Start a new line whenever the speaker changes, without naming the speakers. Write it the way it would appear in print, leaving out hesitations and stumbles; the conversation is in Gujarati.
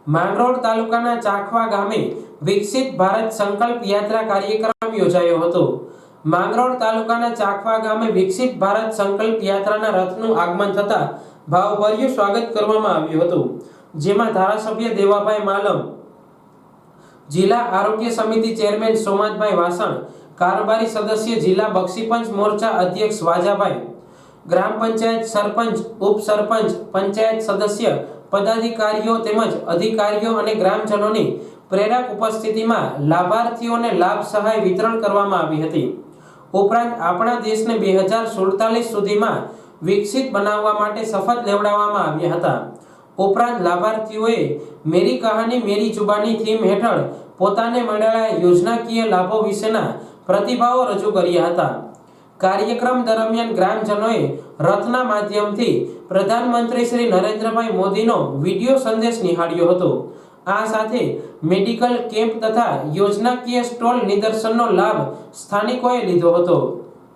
માંગરોળ તાલુકાના ચાખવા ગામે વિકસિત ભારત સંકલ્પ યાત્રા કાર્યક્રમ યોજાયો હતો। માંગરોળ તાલુકાના ચાખવા ગામે વિકસિત ભારત સંકલ્પ યાત્રાના રથનું આગમન થતા ભાવભર્યું સ્વાગત કરવામાં આવ્યું હતું, જેમાં ધારાસભ્ય દેવાભાઈ માલમ, જિલ્લા આરોગ્ય સમિતિ ચેરમેન સોમાજભાઈ વાસણ, કારોબારી સદસ્ય જિલ્લા બક્ષીપંચ મોરચા અધ્યક્ષ વાજાભાઈ, ગ્રામ પંચાયત સરપંચ, ઉપસરપંચ, પંચાયત સદસ્ય, પદાધિકારીઓ તેમજ અધિકારીઓ અને ગ્રામજનોની પ્રેરક ઉપસ્થિતિમાં લાભાર્થીઓને લાભ સહાય વિતરણ કરવામાં આવી હતી। ઉપરાંત આપણા દેશને 2047 સુધીમાં વિકસિત બનાવવા માટે શપથ લેવડાવવામાં આવ્યા હતા। ઉપરાંત લાભાર્થીઓએ મેરી કહાની મેરી જુબાની થીમ હેઠળ પોતાને મળેલા યોજનાકીય લાભો વિશેના પ્રતિભાવો રજૂ કર્યા હતા। કાર્યક્રમ દરમિયાન ગ્રામજનોએ રથના માધ્યમથી પ્રધાનમંત્રી શ્રી નરેન્દ્રભાઈ મોદીનો વિડીયો સંદેશ નિહાળ્યો હતો। આ સાથે મેડિકલ કેમ્પ તથા યોજનાકીય સ્ટોલ નિદર્શનનો લાભ સ્થાનિકોએ લીધો હતો।